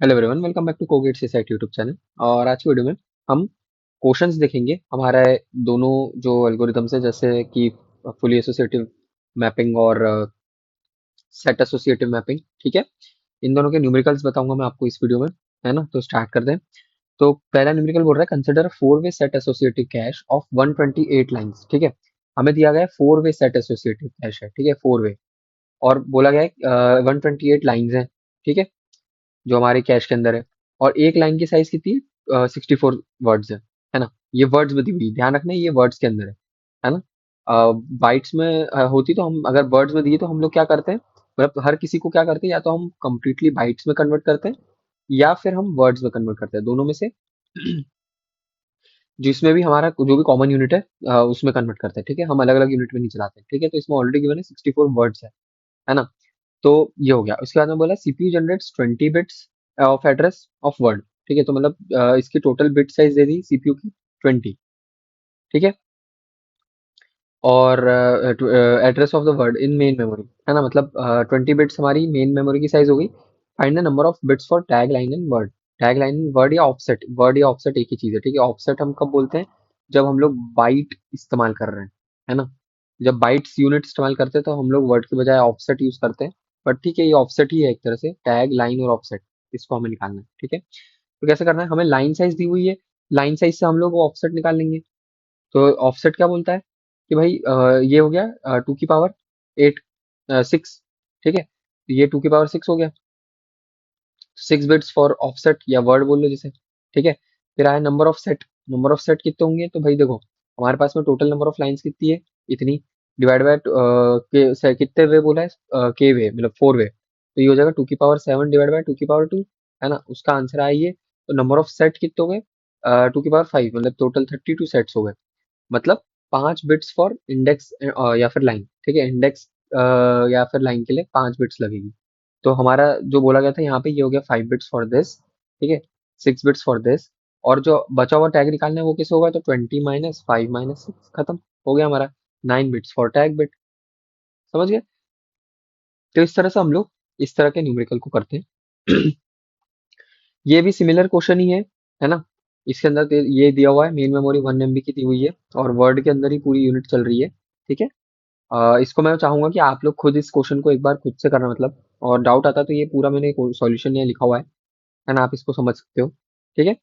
Hello everyone, welcome back to Cogate society YouTube channel. और आज की वीडियो में हम क्वेश्चंस देखेंगे हमारा दोनों जो एल्गोरिदम्स है, जैसे कि फुली एसोसिएटिव मैपिंग और सेट एसोसिएटिव मैपिंग। ठीक है, इन दोनों के न्यूमेरिकल्स बताऊंगा मैं आपको इस वीडियो में, है ना। तो स्टार्ट करते हैं। तो पहला न्यूमेरिकल बोल रहा है consider four way set associative cash of 128 lines. ठीक है, हमें दिया गया है four way set associative cash है, ठीक है, फोर वे। और बोला गया है 128 लाइंस है, ठीक है, जो हमारे कैश के अंदर है। और एक लाइन की साइज कितनी है? 64 वर्ड्स है ना। ये वर्ड्स में दी हुई, ध्यान रखना ये वर्ड्स के अंदर है ना। बाइट्स में होती तो हम, अगर वर्ड्स में दिए तो हम लोग क्या करते हैं, मतलब हर किसी को क्या करते हैं, या तो हम कंप्लीटली बाइट्स में कन्वर्ट करते हैं या फिर हम वर्ड्स में कन्वर्ट करते हैं, दोनों में से जिसमें भी हमारा जो भी कॉमन यूनिट है उसमें कन्वर्ट करते हैं। ठीक है, हम अलग अलग यूनिट में नहीं चलाते। ठीक है, तो इसमें ऑलरेडी गिवन है 64 वर्ड्स है ना। तो ये हो गया। उसके बाद में बोला CPU generates 20 bits of address of word. ठीक है, तो मतलब इसकी टोटल बिट साइज दे दी सीपीयू की 20। ठीक है, और address of the word in main memory, है ना, मतलब 20 बिट्स हमारी मेन मेमोरी की साइज हो गई। Find the number of bits for tag line and word. Tag line word या ऑफसेट, वर्ड या ऑफसेट एक ही चीज है। ठीक है, ऑफसेट हम कब बोलते हैं, जब हम लोग बाइट इस्तेमाल कर रहे हैं, है ना। जब बाइट्स यूनिट इस्तेमाल करते हैं तो हम लोग वर्ड के बजाय ऑफसेट यूज करते हैं। बट ठीक है, ये ऑफसेट ही है एक तरह से, टैग लाइन और ऑफसेट, इसको हमें निकालना है। ठीक है, तो कैसे करना है, हमें लाइन साइज दी हुई है, लाइन साइज से हम लोग ऑफसेट निकाल लेंगे। तो ऑफसेट क्या बोलता है कि भाई ये हो गया 2 की पावर 8, 6। ठीक है, तो ये 2 की पावर 6 हो गया, 6 बिट्स फॉर ऑफसेट या वर्ड बोल लो जिसे। ठीक है, फिर आया number of set. Number of set कितने होंगे, तो भाई देखो हमारे पास में टोटल नंबर ऑफ लाइंस कितनी है, इतनी, डिवाइड बाय कितने वे बोला है, के वे मतलब 4 वे, तो ये हो जाएगा 2 की पावर 7 डिवाइड बाय 2 की पावर 2, है ना। उसका आंसर आया ये। तो नंबर ऑफ सेट कितने हो गए, 2 की पावर 5, मतलब टोटल 32 सेट्स हो गए। मतलब 5 बिट्स फॉर इंडेक्स या फिर लाइन। ठीक है, इंडेक्स या फिर लाइन के लिए 5 बिट्स लगेगी। तो हमारा जो बोला गया था यहाँ पे, ये हो गया 5 बिट्स फॉर दिस। ठीक है, 6 बिट्स फॉर दिस। और जो बचा हुआ टैग निकालना है वो कैसे होगा, तो 20 - 5 - 6, खत्म हो गया हमारा। 9 बिट्स फॉर टैग बिट। समझ गए। तो इस तरह से हम लोग इस तरह के न्यूमेरिकल को करते हैं। ये भी सिमिलर क्वेश्चन ही है ना। इसके अंदर ये दिया हुआ है, मेन मेमोरी 1 MB की दी हुई है और वर्ड के अंदर ही पूरी यूनिट चल रही है। ठीक है, इसको मैं चाहूंगा कि आप लोग खुद इस क्वेश्चन को एक बार खुद से करना, मतलब और डाउट आता है तो ये पूरा मैंने सॉल्यूशन यहाँ लिखा हुआ है ना, आप इसको समझ सकते हो। ठीक है,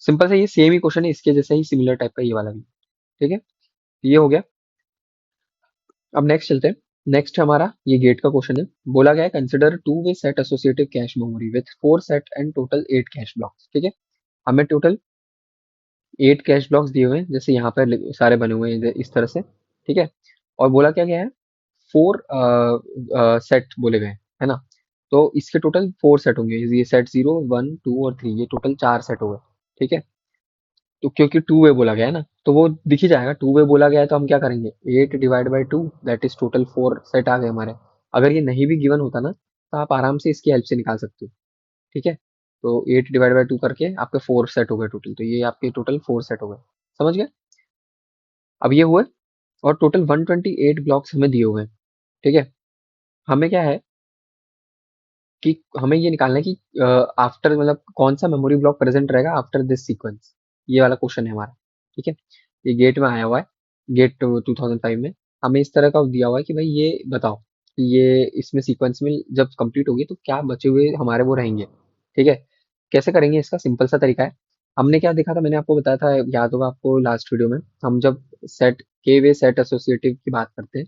सिंपल से ये सेम ही क्वेश्चन है, इसके जैसे ही सिमिलर टाइप का ये वाला भी। ठीक है, ये हो गया। अब नेक्स्ट चलते हैं। नेक्स्ट हमारा ये गेट का क्वेश्चन है। बोला गया है consider two way set associative cache memory with 4 set and total 8 cash blocks. ठीक है, हमें टोटल 8 कैश ब्लॉक्स दिए हुए हैं, जैसे यहाँ पर सारे बने हुए हैं इस तरह से। ठीक है, और बोला क्या गया है, 4 सेट बोले गए है ना। तो इसके टोटल 4 सेट होंगे, ये सेट 0, 1, 2 और 3, ये टोटल 4 सेट हो गए। ठीक है, तो क्योंकि टू वे बोला गया है ना, तो वो दिख ही जाएगा। टू वे बोला गया है तो हम क्या करेंगे, 8 divide by 2, that is total 4 set आ गए हमारे। अगर ये नहीं भी गिवन होता ना, तो आप आराम से इसकी हेल्प से निकाल सकते हो। ठीक है, तो 8 डिवाइड बाई 2 करके आपके 4 सेट हो गए टोटल, तो ये आपके टोटल 4 सेट हो गए। समझ गए। अब ये हुए, और टोटल 128 ब्लॉक्स हमें दिए हुए हैं। ठीक है, हमें क्या है कि हमें ये निकालना है कि आफ्टर, मतलब कौन सा मेमोरी ब्लॉक प्रेजेंट रहेगा आफ्टर दिस सीक्वेंस। ये वाला क्वेश्चन है हमारा। ठीक है, ये गेट में आया हुआ है, गेट 2005 में। हमें इस तरह का दिया हुआ है कि भाई ये बताओ कि ये इसमें सीक्वेंस में जब कंप्लीट होगी तो क्या बचे हुए हमारे वो रहेंगे। ठीक है, कैसे करेंगे, इसका सिंपल सा तरीका है। हमने क्या देखा था, मैंने आपको बताया था, याद होगा आपको लास्ट वीडियो में, हम जब सेट के वे सेट एसोसिएटिव की बात करते हैं।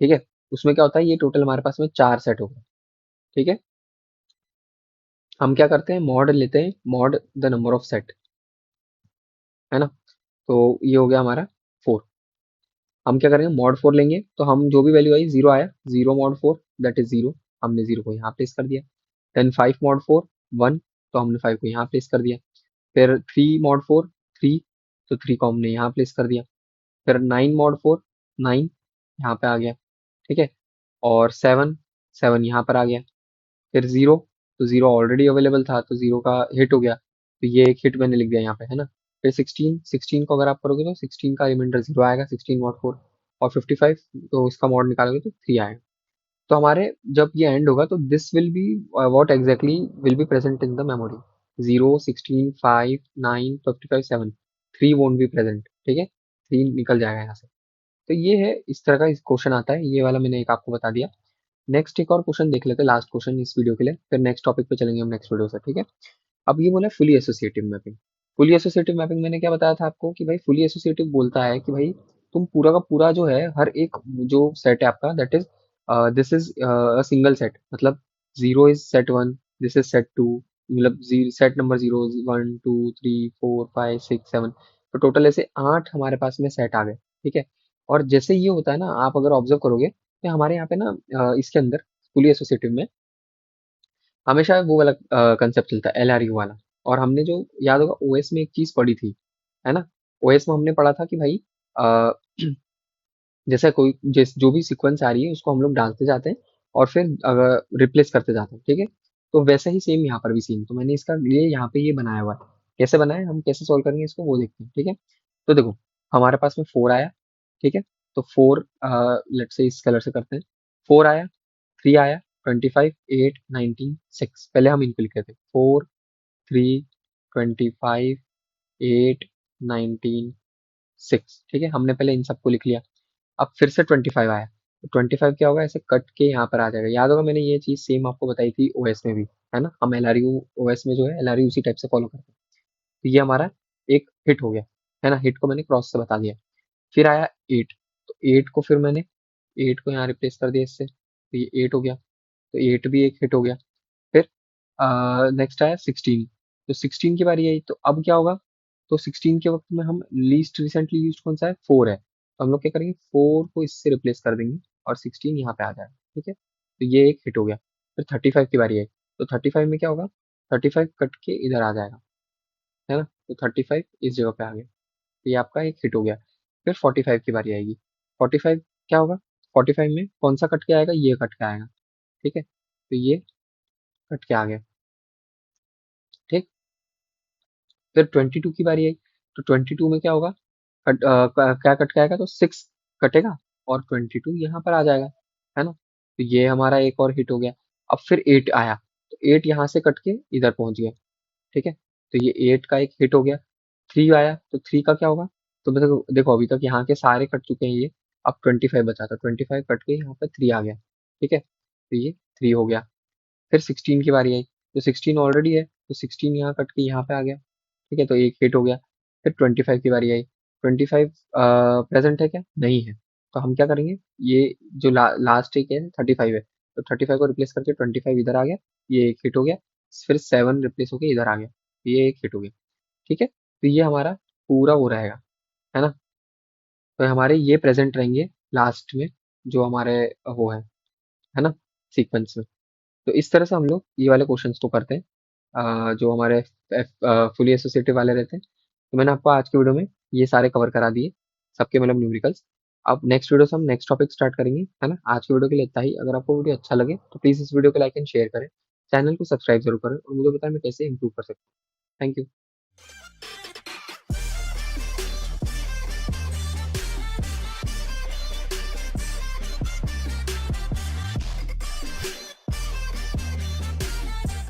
ठीक है, उसमें क्या होता है, ये टोटल हमारे पास में 4 सेट हो गए। ठीक है, हम क्या करते हैं, मॉड लेते हैं, mod the number of set, है ना। तो ये हो गया हमारा 4। हम क्या करेंगे, मॉड 4 लेंगे, तो हम जो भी वैल्यू आई, 0 आया, 0 mod 4, दैट इज 0, हमने 0 को यहाँ प्लेस कर दिया। देन 5 mod 4, 1, तो हमने 5 को यहाँ प्लेस कर दिया। फिर 3 mod 4, 3, तो 3 को हमने यहाँ प्लेस कर दिया। फिर 9 mod 4, 9 यहाँ पे आ गया। ठीक है, और 7, 7 यहाँ पर आ गया। फिर 0, तो 0 ऑलरेडी अवेलेबल था, तो 0 का हिट हो गया, तो ये एक हिट मैंने लिख दिया यहाँ पे, है ना। फिर 16, 16 को अगर आप करोगे तो 16 का रिमाइंडर 0 आएगा, 16 mod 4, और 55, तो इसका मॉड निकालोगे तो 3 आएगा। तो हमारे जब ये एंड होगा तो this will be what exactly will be present in the memory. 0, 16, 5, 9, 55, 7, 3 won't be present, ठीक है, 3 निकल जाएगा यहाँ से। तो ये है, इस तरह का इस क्वेश्चन आता है, ये वाला मैंने एक आपको बता दिया। नेक्स्ट एक और क्वेश्चन देख लेते हैं, लास्ट क्वेश्चन इस वीडियो के लिए, फिर नेक्स्ट टॉपिक पे चलेंगे हम नेक्स्ट वीडियो से, ठीक है। अब ये बोला fully associative mapping. Fully associative mapping मैंने क्या बताया था आपको कि भाई फुली एसोसिएटिव बोलता है कि भाई तुम पूरा का पूरा जो है, हर एक जो सेट है आपका, that is this is a single set, मतलब 0 is set 1, this is set 2, मतलब सेट नंबर 0, 1, 2, 3, 4, 5, 6, 7, तो टोटल ऐसे 8 हमारे पास में सेट आ गए, ठीक है। और जैसे ये होता है ना, आप अगर ऑब्जर्व करोगे तो हमारे यहाँ पे ना इसके अंदर फुली एसोसिएटिव में हमेशा वो वाला कंसेप्ट चलता है, एलआरयू वाला। और हमने जो याद होगा ओएस में एक चीज पढ़ी थी, है ना, ओएस में हमने पढ़ा था कि भाई अ, जैसे कोई जो भी सीक्वेंस आ रही है उसको हम लोग डालते जाते हैं और फिर रिप्लेस करते जाते हैं, ठीक है। तो वैसे ही सेम यहाँ पर भी सीन, तो मैंने इसका लिए यहाँ पे ये बनाया हुआ है। कैसे बनाया है, हम कैसे सोल्व करेंगे इसको वो देखते हैं, ठीक है। तो देखो, हमारे पास में 4 आया, ठीक है। तो 4 लेट से इस कलर से करते हैं। 4 आया, 3 आया, 25, 8, 19, 6, पहले हम इनको लिखे थे, 4, 3, 25, 8, 19, 6, ठीक है, हमने पहले इन सबको लिख लिया। अब फिर से 25 आया, तो 25 क्या होगा, ऐसे कट के यहाँ पर आ जाएगा। याद होगा मैंने ये चीज सेम आपको बताई थी ओएस में भी, है ना, हम एलआरयू ओएस में जो है एलआरयू उसी टाइप से फॉलो करते हैं। तो ये हमारा एक हिट हो गया, है ना, हिट को मैंने क्रॉस से बता दिया। फिर आया 8, तो 8 को फिर मैंने 8 को यहाँ रिप्लेस कर दिया इससे, तो ये 8 हो गया, तो 8 भी एक हिट हो गया। फिर नेक्स्ट आया 16, तो 16 की बारी आई, तो अब क्या होगा, तो 16 के वक्त में हम लीस्ट रिसेंटली यूज कौन सा है, 4 है, तो हम लोग क्या करेंगे, 4 को इससे रिप्लेस कर देंगे और 16 यहाँ पे आ जाएगा, ठीक है। तो ये एक हिट हो गया। फिर 35 की बारी आई, तो 35 में क्या होगा, 35 कट के इधर आ जाएगा, है ना, तो 35 इस जगह पे आ गया, तो ये आपका एक हिट हो गया। फिर 45 की बारी आएगी, 45 क्या होगा, 45 में कौन सा कट के आएगा, ये कट के आएगा, ठीक है, तो ये कट के आ गया, ठीक। फिर 22 की बारी आई, तो 22 में क्या होगा, क्या कट के आएगा, तो 6 कटेगा और 22 यहाँ पर आ जाएगा, है ना, तो ये हमारा एक और हिट हो गया। अब फिर 8 आया, तो 8 यहाँ से कट के इधर पहुंच गया, ठीक है, तो ये 8 का एक हिट हो गया। 3 आया, तो 3 का क्या होगा, तो देखो देखो अभी तक यहाँ के सारे कट चुके हैं ये, अब 25 बचा था, 25 कट के यहाँ पे 3 आ गया, ठीक है, तो ये 3 हो गया। फिर 16 की बारी आई, तो 16 ऑलरेडी है, तो 16 यहाँ कट के यहाँ पे आ गया, ठीक है, तो एक हिट हो गया। फिर 25 की बारी आई, 25 प्रेजेंट है क्या, नहीं है, तो हम क्या करेंगे, ये जो लास्ट एक है 35 है, तो 35 को रिप्लेस करके 25 इधर आ गया, ये एक हिट हो गया। फिर 7 रिप्लेस होके इधर आ गया, ये एक हिट हो गया, ठीक है। तो ये हमारा पूरा वो रहेगा, है ना, तो हमारे ये प्रेजेंट रहेंगे लास्ट में, जो हमारे वो है ना, सीक्वेंस में। तो इस तरह से हम लोग ये वाले क्वेश्चंस को करते हैं, जो हमारे फुली एसोसिएटिव वाले रहते हैं। तो मैंने आपको आज के वीडियो में ये सारे कवर करा दिए, सबके मतलब न्यूमेरिकल्स। अब नेक्स्ट वीडियो से हम नेक्स्ट टॉपिक स्टार्ट करेंगे, है ना। आज के वीडियो के लिए इतना ही। अगर आपको वीडियो अच्छा लगे तो प्लीज़ इस वीडियो को लाइक एंड शेयर करें, चैनल को सब्सक्राइब जरूर करें और मुझे बताएं मैं कैसे इंप्रूव कर सकता हूँ। Thank you.